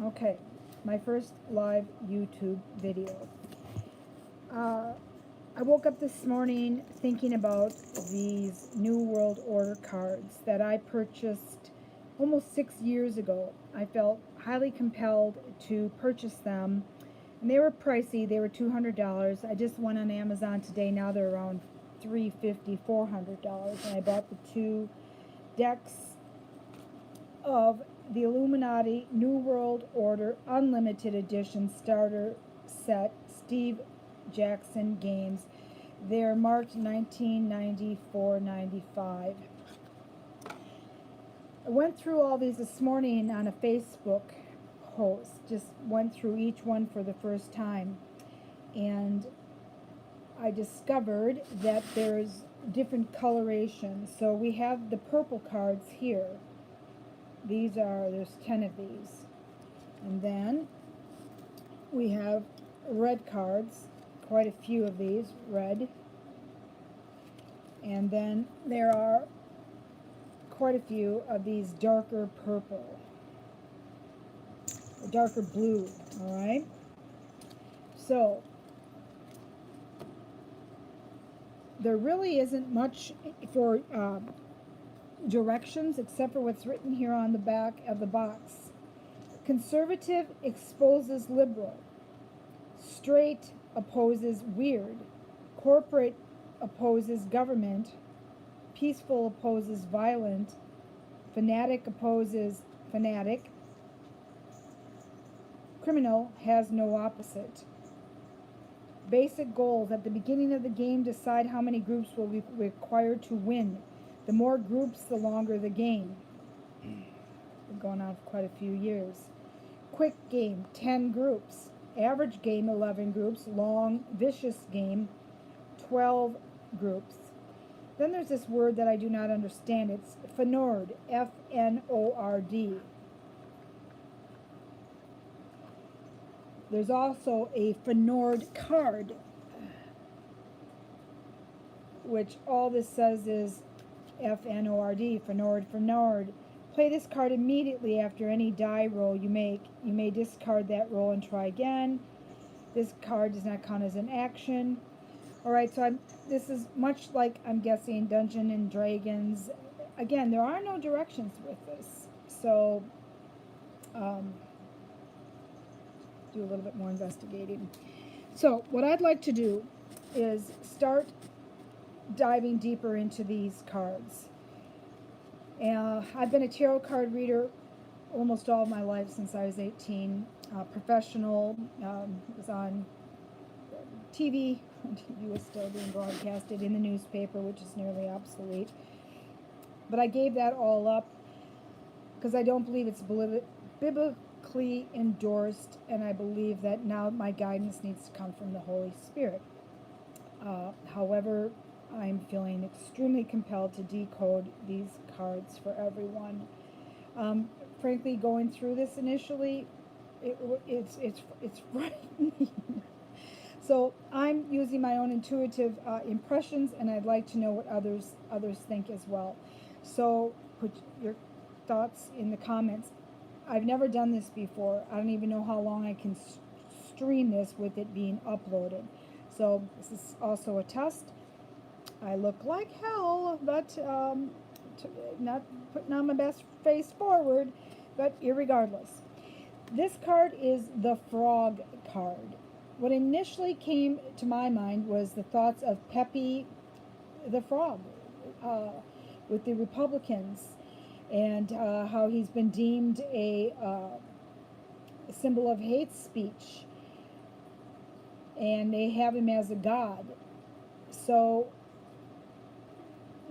Okay, my first live YouTube video. I woke up this morning thinking about these New World Order cards that I purchased almost 6 years ago. I felt highly compelled to purchase them, and they were pricey. They were $200. I just went on Amazon today. Now they're around $350, $400, and I bought the 2 decks of the Illuminati New World Order Unlimited Edition Starter Set Steve Jackson Games. They're marked 1994-95. I went through all these this morning on a Facebook post. Just went through each one for the first time. And I discovered that there's different colorations. So we have the purple cards here. There's 10 of these. And then we have red cards, quite a few of these, red. And then there are quite a few of these darker purple, darker blue, all right? So there really isn't much for directions except for what's written here on the back of the box. Conservative exposes liberal. Straight opposes weird. Corporate opposes government. Peaceful opposes violent. Fanatic opposes fanatic. Criminal has no opposite. Basic goals at the beginning of the game decide how many groups will be required to win. The more groups, the longer the game. Been going on for quite a few years. Quick game, 10 groups. Average game, 11 groups. Long, vicious game, 12 groups. Then there's this word that I do not understand. It's Fnord, F-N-O-R-D. There's also a Fnord card, which all this says is F-N-O-R-D, Fnord. Play this card immediately after any die roll you make. You may discard that roll and try again. This card does not count as an action. Alright, so this is much like, I'm guessing, Dungeons and Dragons. Again, there are no directions with this. So, do a little bit more investigating. So, what I'd like to do is start diving deeper into these cards. I've been a tarot card reader almost all of my life since I was 18. Professional, was on TV. TV was still being broadcasted, in the newspaper, which is nearly obsolete. But I gave that all up because I don't believe it's biblically endorsed, and I believe that now my guidance needs to come from the Holy Spirit. However, I'm feeling extremely compelled to decode these cards for everyone. Frankly, going through this initially, it's frightening. So I'm using my own intuitive impressions, and I'd like to know what others think as well. So put your thoughts in the comments. I've never done this before. I don't even know how long I can stream this with it being uploaded. So this is also a test. I look like hell, but not putting on my best face forward, but irregardless. This card is the Frog card. What initially came to my mind was the thoughts of Pepe the Frog with the Republicans, and how he's been deemed a symbol of hate speech, and they have him as a god. So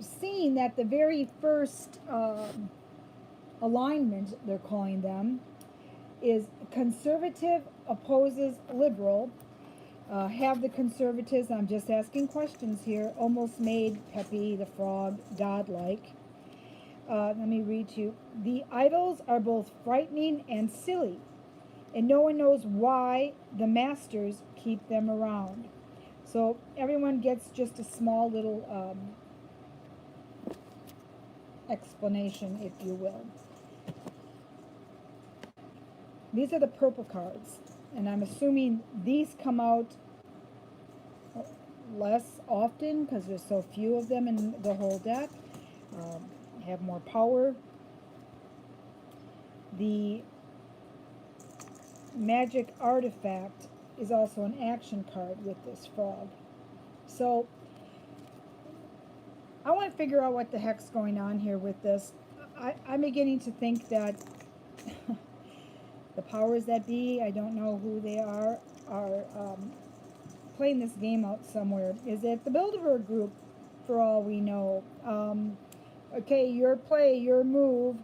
seeing that the very first alignment, they're calling them, is conservative opposes liberal. Have the conservatives, I'm just asking questions here, almost made Pepe the Frog godlike. Let me read to you. The idols are both frightening and silly, and no one knows why the masters keep them around. So everyone gets just a small little explanation, if you will. These are the purple cards, and I'm assuming these come out less often because there's so few of them in the whole deck. Have more power. The magic artifact is also an action card with this frog. So I want to figure out what the heck's going on here with this. I'm beginning to think that the powers that be, I don't know who they are playing this game out somewhere. Is it the Bilderberg group, for all we know? Okay, your play, your move.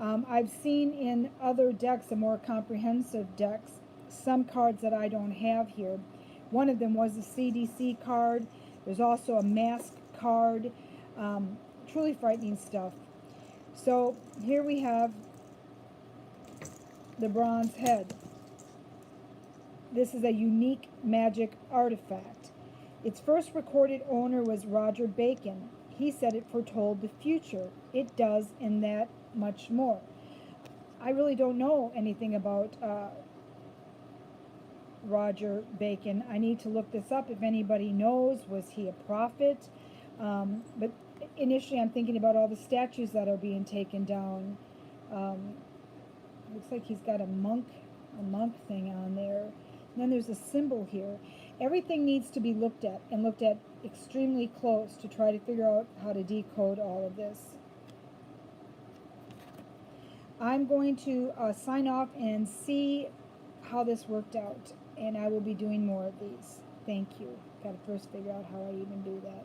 I've seen in other decks, the more comprehensive decks, some cards that I don't have here. One of them was the CDC card. There's also a mask card. Truly frightening stuff. So here we have the bronze head. This is a unique magic artifact. Its first recorded owner was Roger Bacon. He said it foretold the future. It does, and that much more. I really don't know anything about Roger Bacon. I need to look this up if anybody knows. Was he a prophet? But initially I'm thinking about all the statues that are being taken down. Looks like he's got a monk thing on there. And then there's a symbol here. Everything needs to be looked at, and looked at extremely close to try to figure out how to decode all of this. I'm going to sign off and see how this worked out, and I will be doing more of these. Thank you. Got to first figure out how I even do that.